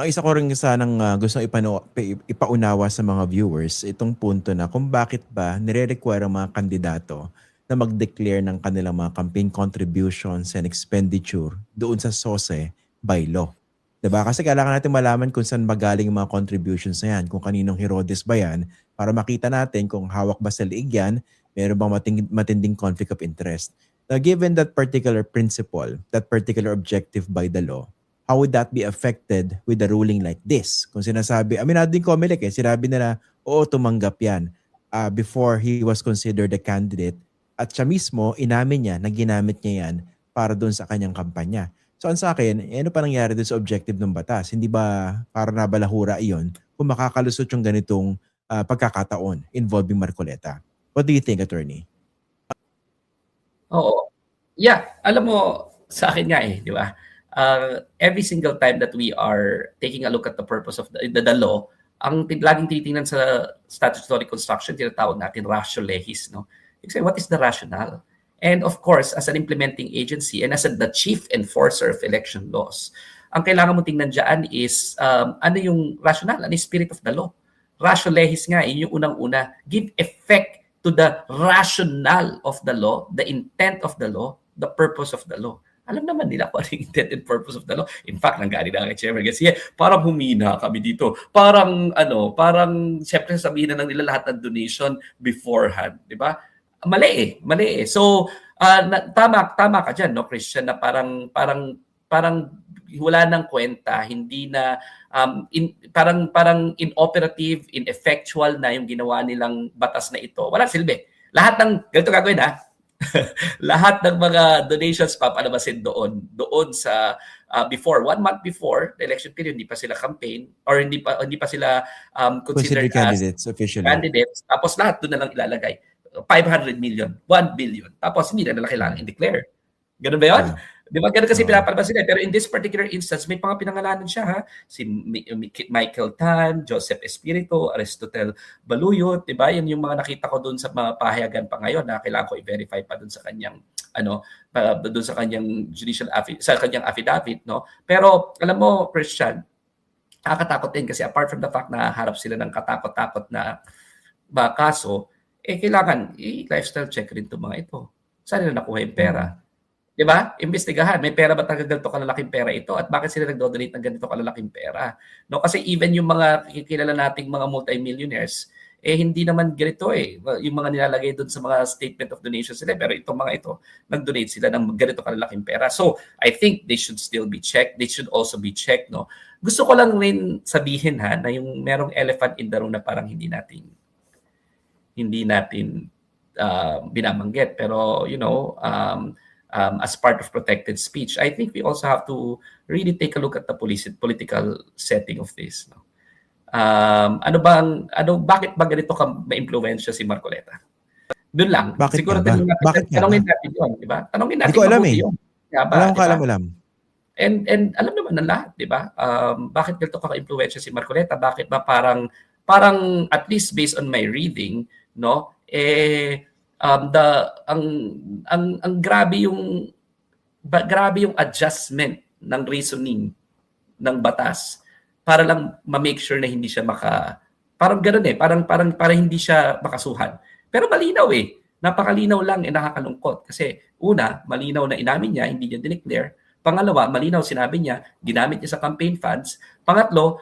Ang isa ko rin sanang gustong ipaunawa sa mga viewers, itong punto na kung bakit ba nire-require ang mga kandidato na mag-declare ng kanilang mga campaign contributions and expenditure doon sa SOSE by law. 'Di ba? Kasi kailangan natin malaman kung saan magaling yung mga contributions na yan, kung kaninong Herodes ba yan, para makita natin kung hawak ba sa liig yan, meron bang matinding conflict of interest. Now, given that particular principle, that particular objective by the law, how would that be affected with a ruling like this? Kung sinasabi, aminado din Comelec sinabi nila, oo, tumanggap yan before he was considered a candidate at siya mismo, inamin niya na ginamit niya yan para doon sa kanyang kampanya. So ang sa akin, ano pa nangyari doon sa objective ng batas? Hindi ba para nabalahura iyon kung makakalusot yung ganitong pagkakataon involving Marcoleta? What do you think, attorney? Oo. Yeah, alam mo, sa akin nga di ba? Every single time that we are taking a look at the purpose of the law, ang laging titingnan sa statutory construction, tinatawag natin ratio legis, no? You say, what is the rationale? And of course, as an implementing agency and as the chief enforcer of election laws, ang kailangan mo tingnan dyan is ano yung rationale, ano yung spirit of the law. Ratio legis nga, yun yung unang-una. Give effect to the rationale of the law, the intent of the law, the purpose of the law. Alam naman nila kung ano yung intent and purpose of the law. In fact, nanggaling na kay Chairman Garcia, parang humina kami dito. Parang, siyempre sasabihin na lang nila lahat ng donation beforehand. Di ba? Mali eh. So, tama ka dyan, no, Christian, na parang wala nang kwenta, hindi na parang inoperative, ineffectual na yung ginawa nilang batas na ito. Wala silbi. Lahat ng ganito gagawin lahat ng mga donations papalabasin doon sa before 1 month before the election period, hindi pa sila campaign or hindi pa sila considered candidates as officially. Candidates. Tapos lahat doon na lang ilalagay. 500 million, 1 billion. Tapos hindi na nila kailangan i-declare. Ganun ba yun? Di ba? Ganun kasi pinapalabas sila. Pero in this particular instance, may mga pinangalanan siya. Si Michael Tan, Joseph Espiritu, Aristotle Baluyot. Di ba? Yan yung mga nakita ko doon sa mga pahayagan pa ngayon na kailangan ko i-verify pa doon sa kanyang doon sa kanyang affidavit. No? Pero alam mo, Christian, nakakatakot din kasi apart from the fact na harap sila ng katakot-takot na kaso, kailangan i-lifestyle check rin itong mga ito. Saan nila nakuha yung pera? Di ba? Imbestigahan. May pera ba talaga ganito kalalaking pera ito? At bakit sila nagdo-donate ng ganito kalalaking pera? No? Kasi even yung mga kilala nating mga multi-millionaires, hindi naman ganito yung mga nilalagay doon sa mga statement of donations nila. Pero itong mga ito, nag-donate sila ng ganito kalalaking pera. So, I think they should still be checked. They should also be checked. No? Gusto ko lang rin sabihin na yung merong elephant in the room na parang hindi natin binabanggit. Pero, as part of protected speech, I think we also have to really take a look at the political setting of this. No? Bakit ba ganito ka ma-impluwensya si Marcoleta? Doon lang. Bakit siguro tanongin natin yun, di ba? Tanongin natin mabuti yun. Alam. And alam naman ng lahat, di ba? Bakit ganito ka ma-impluwensya si Marcoleta? Bakit ba parang at least based on my reading, no? Ang grabe yung adjustment ng reasoning ng batas para lang ma-make sure na hindi siya parang ganoon para hindi siya makasuhan. Pero malinaw napakalinaw lang nakakalungkot kasi una, malinaw na inamin niya, hindi niya dineclare. Pangalawa, malinaw sinabi niya, ginamit niya sa campaign funds. Pangatlo,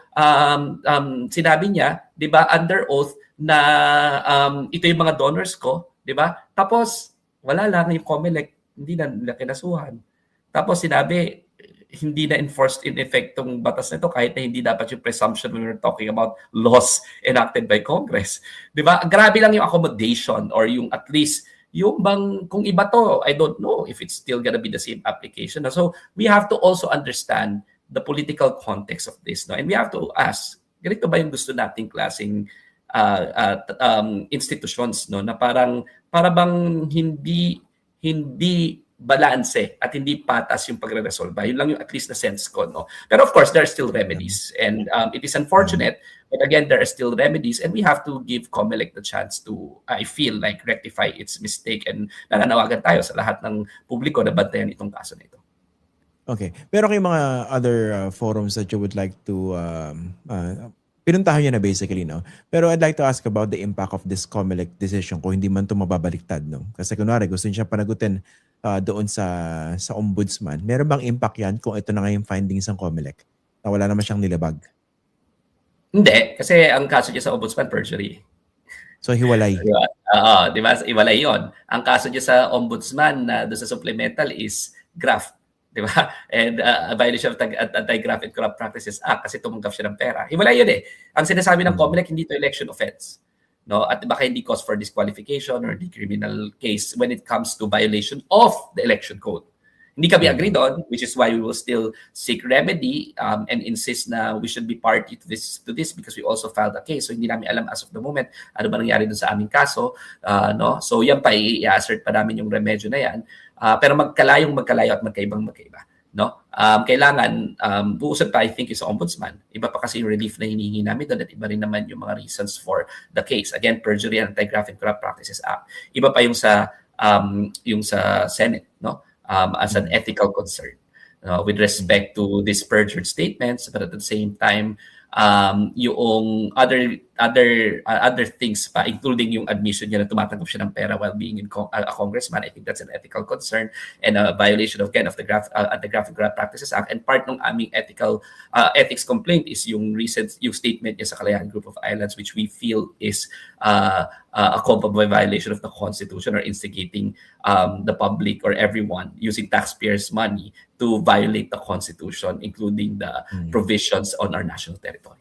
sinabi niya, 'di ba, under oath na ito yung mga donors ko, 'di ba? Tapos wala lang yung COMELEC, hindi na nila kinasuhan. Tapos sinabi hindi na enforced in effect tong batas nito kahit na hindi dapat yung presumption when we're talking about laws enacted by Congress. 'Di ba? Grabe lang yung accommodation or yung at least yung bang kung iba to, I don't know if it's still gonna be the same application. So we have to also understand the political context of this, no? And we have to ask, ganito ba yung gusto nating klaseng institutions, no, na para bang hindi balanse at hindi patas yung pagre-resolve. Yun lang yung at least na sense ko, no. Pero of course there are still remedies and it is unfortunate, but again there are still remedies and we have to give COMELEC the chance to, I feel like, rectify its mistake and nananawagan tayo sa lahat ng publiko na bantayan itong kaso na ito. Okay. Pero kay mga other forums that you would like to pinuntahan nyo na basically, no? Pero I'd like to ask about the impact of this COMELEC decision kung hindi man ito mababaliktad, no? Kasi kunwari, gusto niya panagutin doon sa ombudsman. Meron bang impact yan kung ito na nga yung findings ng COMELEC na wala naman siyang nilabag? Hindi, kasi ang kaso niya sa ombudsman, perjury. So, hiwalay. Di ba? Oo, di ba? Iwalay yun. Ang kaso niya sa ombudsman na doon sa supplemental is graft. Di ba? And a violation of Anti-Graft and Corrupt Practices Act kasi tumanggap siya ng pera. Hiwalay yun eh. Ang sinasabi ng COMELEC, hindi to election offense. No? At baka hindi cause for disqualification or the criminal case when it comes to violation of the election code. Hindi kami agree doon, which is why we will still seek remedy and insist na we should be party to this because we also filed a case. So hindi namin alam as of the moment ano ba nangyari doon sa aming kaso. No? So yan pa, i-assert pa namin yung remedyo na yan. Pero magkalayo at magkaiba. No? Kailangan, buusap pa I think is ombudsman. Iba pa kasi yung relief na hinihingi namin doon at iba rin naman yung mga reasons for the case. Again, Perjury and Anti-Graft and Corrupt Practices Act. Iba pa yung sa Senate, no? As an ethical concern with respect to these perjured statements, but at the same time, yung other things pa, including yung admission niya na tumatanggap siya ng pera while being a congressman. I think that's an ethical concern and a violation of the Anti-Graft and Corrupt Practices Act. And part ng aming ethics complaint is yung statement niya sa Kalayaan Group of Islands, which we feel is a culpable violation of the Constitution or instigating the public or everyone using taxpayers' money to violate the Constitution, including the provisions on our national territory.